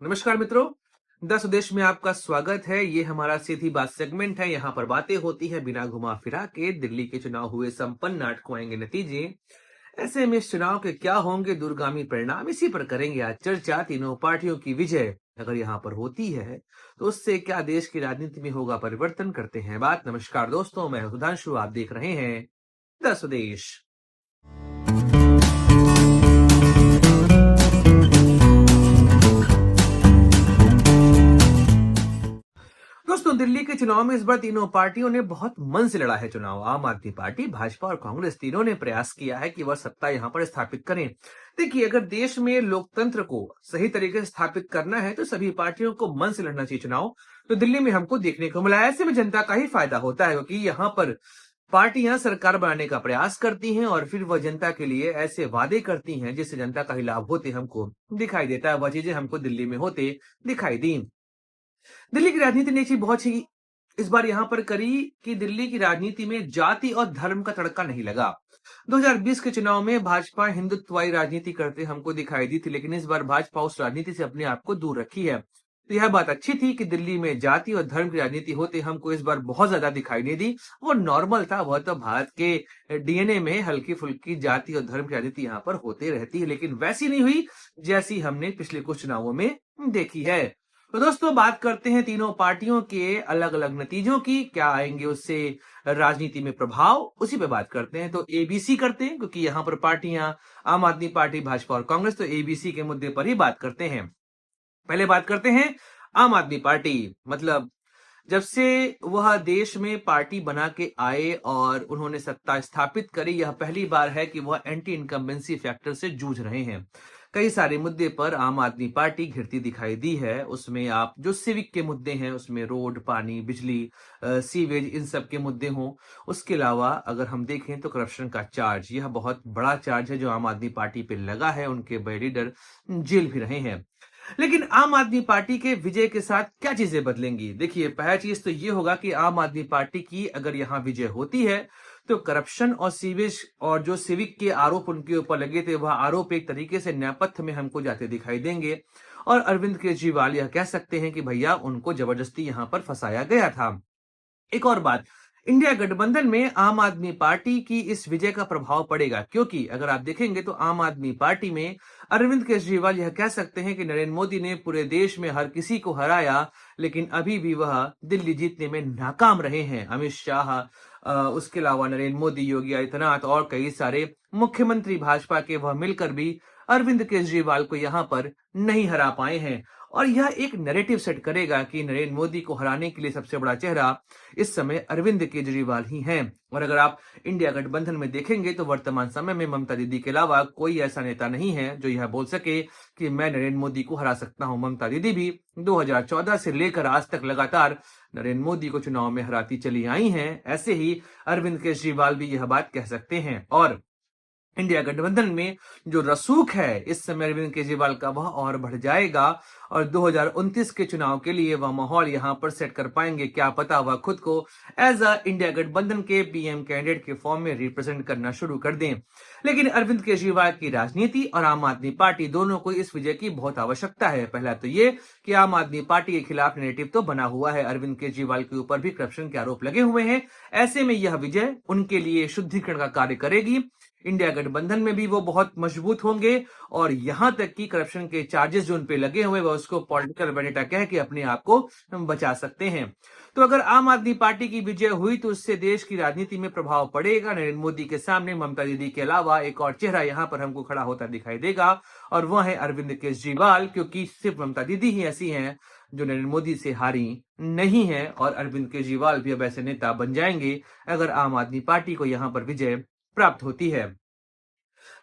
नमस्कार मित्रों, द स्वदेश में आपका स्वागत है। ये हमारा सीधी बात सेगमेंट है। यहाँ पर बातें होती है बिना घुमा फिरा के। दिल्ली के चुनाव हुए संपन्न, नाटकों आएंगे नतीजे। ऐसे में इस चुनाव के क्या होंगे दूरगामी परिणाम, इसी पर करेंगे आज चर्चा। तीनों पार्टियों की विजय अगर यहाँ पर होती है तो उससे क्या देश की राजनीति में होगा परिवर्तन, करते हैं बात। नमस्कार दोस्तों, मैं सुधांशु, आप देख रहे हैं द स्वदेश। दोस्तों, दिल्ली के चुनाव में इस बार तीनों पार्टियों ने बहुत मन से लड़ा है चुनाव। आम आदमी पार्टी, भाजपा और कांग्रेस तीनों ने प्रयास किया है कि वह सत्ता यहां पर स्थापित करें। देखिए, अगर देश में लोकतंत्र को सही तरीके से स्थापित करना है तो सभी पार्टियों को मन से लड़ना चाहिए चुनाव। तो दिल्ली में हमको देखने को मिला। ऐसे में जनता का ही फायदा होता है, क्योंकि यहाँ पर पार्टियां सरकार बनाने का प्रयास करती हैं और फिर वह जनता के लिए ऐसे वादे करती हैं जिससे जनता का ही लाभ होते हमको दिखाई देता है। वह चीजें हमको दिल्ली में होते दिखाई दी। दिल्ली की राजनीति ने एक चीज बहुत ही इस बार यहां पर करी कि दिल्ली की राजनीति में जाति और धर्म का तड़का नहीं लगा। 2020 के चुनाव में भाजपा हिंदुत्ववादी राजनीति करते हमको दिखाई दी थी, लेकिन इस बार भाजपा उस राजनीति से अपने आप को दूर रखी है। तो यह बात अच्छी थी कि दिल्ली में जाति और धर्म की राजनीति होते हमको इस बार बहुत ज्यादा दिखाई नहीं दी। वो नॉर्मल था। वह तो भारत के डीएनए में हल्की फुल्की जाति और धर्म की राजनीति यहाँ पर होते रहती है, लेकिन वैसी नहीं हुई जैसी हमने पिछले कुछ चुनावों में देखी है। तो दोस्तों, बात करते हैं तीनों पार्टियों के अलग अलग नतीजों की। क्या आएंगे उससे राजनीति में प्रभाव, उसी पे बात करते हैं। तो एबीसी करते हैं, क्योंकि यहाँ पर पार्टियां आम आदमी पार्टी, भाजपा और कांग्रेस, तो एबीसी के मुद्दे पर ही बात करते हैं। पहले बात करते हैं आम आदमी पार्टी। मतलब जब से वह देश में पार्टी बना के आए और उन्होंने सत्ता स्थापित करी, यह पहली बार है कि वह एंटी इनकम्बेंसी फैक्टर से जूझ रहे हैं। कई सारे मुद्दे पर आम आदमी पार्टी घिरती दिखाई दी है। उसमें आप जो सिविक के मुद्दे हैं, उसमें रोड, पानी, बिजली, सीवेज, इन सब के मुद्दे हों। उसके अलावा अगर हम देखें तो करप्शन का चार्ज, यह बहुत बड़ा चार्ज है जो आम आदमी पार्टी पे लगा है। उनके बड़े लीडर जेल भी रहे हैं। लेकिन आम आदमी पार्टी के विजय के साथ क्या चीजें बदलेंगी? देखिए, पहला चीज तो ये होगा कि आम आदमी पार्टी की अगर यहां विजय होती है तो करप्शन और सीवेज और जो सिविक के आरोप उनके ऊपर लगे थे, वह आरोप एक तरीके से न्यायपथ में हमको जाते दिखाई देंगे। और अरविंद केजरीवाल यह कह सकते हैं कि भैया, उनको जबरदस्ती यहां पर फंसाया गया था। एक और बात, इंडिया गठबंधन में आम आदमी पार्टी की इस विजय का प्रभाव पड़ेगा, क्योंकि अगर आप देखेंगे तो आम आदमी पार्टी में अरविंद केजरीवाल यह कह सकते हैं कि नरेंद्र मोदी ने पूरे देश में हर किसी को हराया, लेकिन अभी भी वह दिल्ली जीतने में नाकाम रहे हैं। अमित शाह, उसके अलावा नरेंद्र मोदी, योगी आदित्यनाथ और कई सारे मुख्यमंत्री भाजपा के, वह मिलकर भी अरविंद केजरीवाल को यहां पर नहीं हरा पाए हैं। और यह एक नैरेटिव सेट करेगा कि नरेंद्र मोदी को हराने के लिए सबसे बड़ा चेहरा इस समय अरविंद केजरीवाल ही हैं। और अगर आप इंडिया गठबंधन में देखेंगे तो वर्तमान समय में ममता दीदी के अलावा कोई ऐसा नेता नहीं है जो यह बोल सके कि मैं नरेंद्र मोदी को हरा सकता हूं। ममता दीदी भी 2014 से लेकर आज तक लगातार नरेंद्र मोदी को चुनाव में हराती चली आई हैं। ऐसे ही अरविंद केजरीवाल भी यह बात कह सकते हैं। और इंडिया गठबंधन में जो रसूख है इस समय अरविंद केजरीवाल का, वह और बढ़ जाएगा और 2029 के चुनाव के लिए वह माहौल यहां पर सेट कर पाएंगे। क्या पता वह खुद को एज अ इंडिया गठबंधन के पीएम कैंडिडेट के फॉर्म में रिप्रेजेंट करना शुरू कर दें। लेकिन अरविंद केजरीवाल की राजनीति और आम आदमी पार्टी दोनों को इस विजय की बहुत आवश्यकता है। पहला तो ये कि आम आदमी पार्टी के खिलाफ नैरेटिव तो बना हुआ है, अरविंद केजरीवाल के ऊपर भी करप्शन के आरोप लगे हुए हैं। ऐसे में यह विजय उनके लिए शुद्धिकरण का कार्य करेगी। इंडिया गठबंधन में भी वो बहुत मजबूत होंगे और यहां तक कि करप्शन के चार्जेस जो उन पे लगे हुए, वह उसको पॉलिटिकल वेंडेटा कह के अपने आप को बचा सकते हैं। तो अगर आम आदमी पार्टी की विजय हुई तो उससे देश की राजनीति में प्रभाव पड़ेगा। नरेंद्र मोदी के सामने ममता दीदी के अलावा एक और चेहरा यहां पर हमको खड़ा होता दिखाई देगा, और वह है अरविंद केजरीवाल, क्योंकि सिर्फ ममता दीदी ही ऐसी हैं जो नरेंद्र मोदी से हारी नहीं है। और अरविंद केजरीवाल भी अब ऐसे नेता बन जाएंगे अगर आम आदमी पार्टी को यहां पर विजय प्राप्त होती है।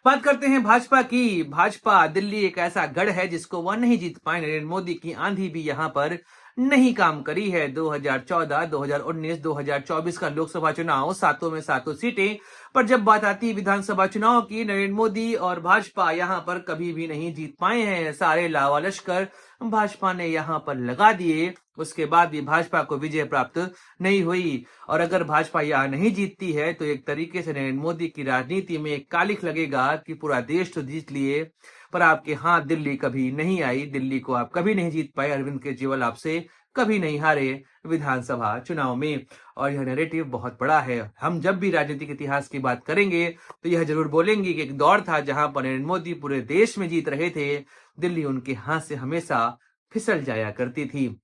बात करते हैं भाजपा की। भाजपा, दिल्ली एक ऐसा गढ़ है जिसको वह नहीं जीत पाए। नरेंद्र मोदी की आंधी भी यहां पर नहीं काम करी है। 2014, 2019, 2024 का लोकसभा चुनाव, सातों में सातों सीटें। पर जब बात आती है विधानसभा चुनाव की, नरेंद्र मोदी और भाजपा यहां पर कभी भी नहीं जीत पाए हैं। सारे लावा लश्कर भाजपा ने यहां पर लगा दिए, उसके बाद भी भाजपा को विजय प्राप्त नहीं हुई। और अगर भाजपा यहां नहीं जीतती है तो एक तरीके से नरेंद्र मोदी की राजनीति में एक कालिख लगेगा कि पूरा देश तो जीत लिए, पर आपके हाथ दिल्ली कभी नहीं आई, दिल्ली को आप कभी नहीं जीत पाए, अरविंद केजरीवाल आपसे कभी नहीं हारे विधानसभा चुनाव में। और यह नैरेटिव बहुत बड़ा है। हम जब भी राजनीतिक इतिहास की बात करेंगे तो यह जरूर बोलेंगे कि एक दौर था जहां पर नरेंद्र मोदी पूरे देश में जीत रहे थे, दिल्ली उनके हाथ से हमेशा फिसल जाया करती थी।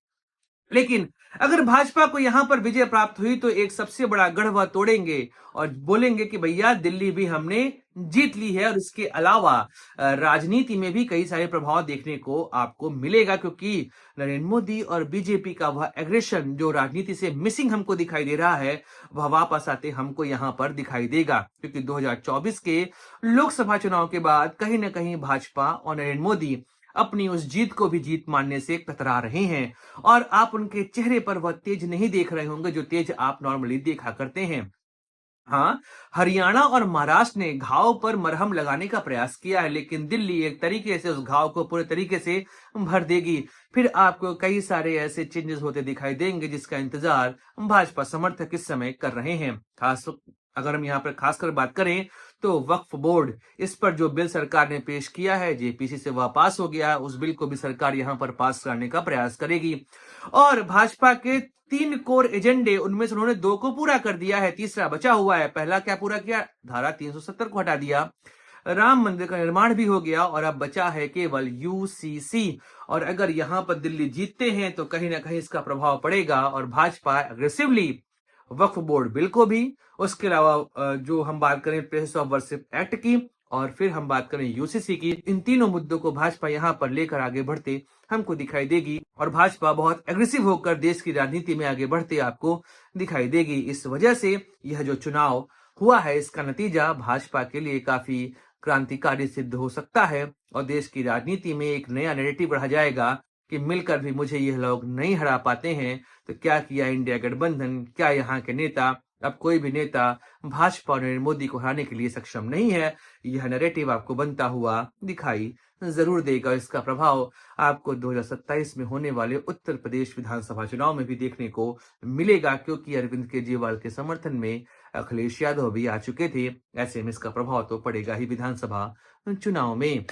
लेकिन अगर भाजपा को यहां पर विजय प्राप्त हुई तो एक सबसे बड़ा गढ़ वह तोड़ेंगे और बोलेंगे कि भैया दिल्ली भी हमने जीत ली है। और इसके अलावा राजनीति में भी कई सारे प्रभाव देखने को आपको मिलेगा, क्योंकि नरेंद्र मोदी और बीजेपी का वह एग्रेशन जो राजनीति से मिसिंग हमको दिखाई दे रहा है, वह वापस आते हमको यहां पर दिखाई देगा। क्योंकि 2024 के लोकसभा चुनाव के बाद कहीं ना कहीं भाजपा और नरेंद्र मोदी अपनी उस जीत को भी जीत मानने से कतरा रहे हैं। और आप उनके चेहरे पर वह तेज नहीं देख रहे होंगे जो तेज आप नॉर्मली देखा करते हैं। हाँ, हरियाणा और महाराष्ट्र ने घाव पर मरहम लगाने का प्रयास किया है, लेकिन दिल्ली एक तरीके से उस घाव को पूरे तरीके से भर देगी। फिर आपको कई सारे ऐसे चेंजेस होते दिखाई देंगे जिसका इंतजार भाजपा समर्थक इस समय कर रहे हैं। अगर हम यहाँ पर खासकर बात करें तो वक्फ बोर्ड, इस पर जो बिल सरकार ने पेश किया है, जेपीसी से वह पास हो गया, उस बिल को भी सरकार यहाँ पर पास करने का प्रयास करेगी। और भाजपा के 3 कोर एजेंडे, उनमें से उन्होंने 2 को पूरा कर दिया है, तीसरा बचा हुआ है। पहला क्या पूरा किया? धारा 370 को हटा दिया, राम मंदिर का निर्माण भी हो गया और अब बचा है केवल यूसीसी। और अगर यहां पर दिल्ली जीतते हैं तो कहीं ना कहीं इसका प्रभाव पड़ेगा और भाजपा अग्रेसिवली वक्फ बोर्ड बिल को भी, उसके अलावा जो हम बात करें प्लेस ऑफ वर्शिप एक्ट की और फिर हम बात करें यूसीसी की, इन तीनों मुद्दों को भाजपा यहां पर लेकर आगे बढ़ते हमको दिखाई देगी। और भाजपा बहुत एग्रेसिव होकर देश की राजनीति में आगे बढ़ते आपको दिखाई देगी। इस वजह से यह जो चुनाव हुआ है, इसका नतीजा भाजपा के लिए काफी क्रांतिकारी सिद्ध हो सकता है और देश की राजनीति में एक नया नैरेटिव बढ़ा जाएगा कि मिलकर भी मुझे यह लोग नहीं हरा पाते हैं। तो क्या किया इंडिया गठबंधन? क्या यहाँ के नेता, अब कोई भी नेता भाजपा और नरेंद्र मोदी को हराने के लिए सक्षम नहीं है? यह नैरेटिव आपको बनता हुआ दिखाई जरूर देगा। इसका प्रभाव आपको 2027 में होने वाले उत्तर प्रदेश विधानसभा चुनाव में भी देखने को मिलेगा, क्योंकि अरविंद केजरीवाल के समर्थन में अखिलेश यादव भी आ चुके थे। ऐसे में इसका प्रभाव तो पड़ेगा ही विधानसभा चुनाव में।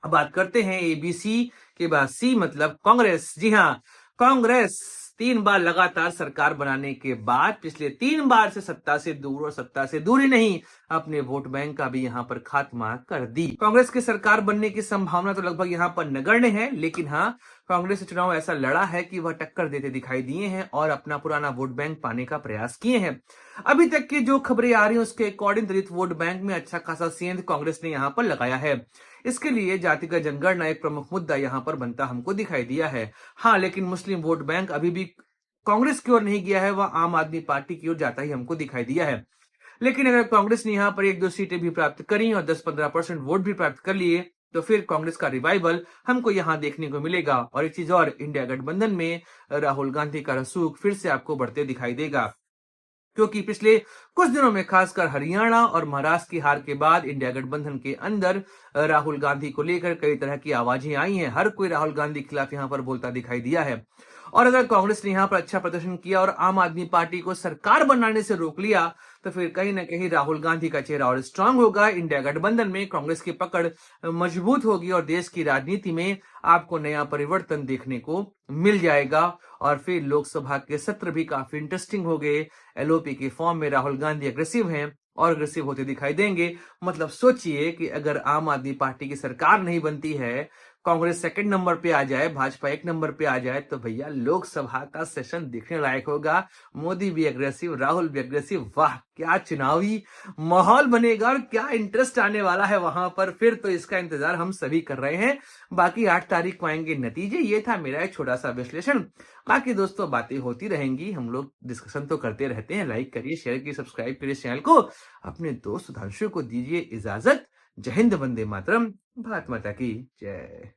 अब बात करते हैं एबीसी के बाद सी मतलब कांग्रेस। जी हाँ, कांग्रेस 3 बार लगातार सरकार बनाने के बाद पिछले 3 बार से सत्ता से दूर, और सत्ता से दूर ही नहीं, अपने वोट बैंक का भी यहां पर खात्मा कर दी। कांग्रेस की सरकार बनने की संभावना तो लगभग यहां पर नगण्य है, लेकिन हाँ, कांग्रेस ने चुनाव ऐसा लड़ा है कि वह टक्कर देते दिखाई दिए हैं और अपना पुराना वोट बैंक पाने का प्रयास किए हैं। अभी तक की जो खबरें आ रही हैं उसके अकॉर्डिंग दलित वोट बैंक में अच्छा खासा सेंध कांग्रेस ने यहाँ पर लगाया है। इसके लिए जातिगत जनगणना एक प्रमुख मुद्दा यहाँ पर बनता हमको दिखाई दिया है। हाँ, लेकिन मुस्लिम वोट बैंक अभी भी कांग्रेस की ओर नहीं गया है, वह आम आदमी पार्टी की ओर जाता ही हमको दिखाई दिया है। लेकिन अगर कांग्रेस ने यहाँ पर 1-2 सीटें भी प्राप्त करी और 10-15% वोट भी प्राप्त कर लिए तो फिर कांग्रेस का रिवाइवल हमको यहाँ देखने को मिलेगा। और एक चीज और, इंडिया गठबंधन में राहुल गांधी का रसूख फिर से आपको बढ़ते दिखाई देगा, क्योंकि पिछले कुछ दिनों में खासकर हरियाणा और महाराष्ट्र की हार के बाद इंडिया गठबंधन के अंदर राहुल गांधी को लेकर कई तरह की आवाजें आई हैं। हर कोई राहुल गांधी के खिलाफ यहाँ पर बोलता दिखाई दिया है। और अगर कांग्रेस ने यहाँ पर अच्छा प्रदर्शन किया और आम आदमी पार्टी को सरकार बनाने से रोक लिया तो फिर कहीं ना कहीं राहुल गांधी का चेहरा और स्ट्रांग होगा। इंडिया गठबंधन में कांग्रेस की पकड़ मजबूत होगी और देश की राजनीति में आपको नया परिवर्तन देखने को मिल जाएगा। और फिर लोकसभा के सत्र भी काफी इंटरेस्टिंग हो गए। एलओपी के फॉर्म में राहुल गांधी अग्रेसिव हैं और अग्रेसिव होते दिखाई देंगे। मतलब सोचिए कि अगर आम आदमी पार्टी की सरकार नहीं बनती है, कांग्रेस सेकंड नंबर पे आ जाए, भाजपा 1 नंबर पे आ जाए, तो भैया लोकसभा का सेशन देखने लायक होगा। मोदी भी अग्रेसिव, राहुल भी अग्रेसिव, वाह क्या चुनावी माहौल बनेगा और क्या इंटरेस्ट आने वाला है वहां पर। फिर तो इसका इंतजार हम सभी कर रहे हैं। बाकी 8 तारीख को आएंगे नतीजे। ये था मेरा एक छोटा सा विश्लेषण। बाकी दोस्तों बातें होती रहेंगी, हम लोग डिस्कशन तो करते रहते हैं। लाइक करिए, शेयर करिए, सब्सक्राइब करिए चैनल को। अपने दोस्त सुधांशु को दीजिए इजाजत। जय हिंद, वंदे मातरम, भारत माता की जय।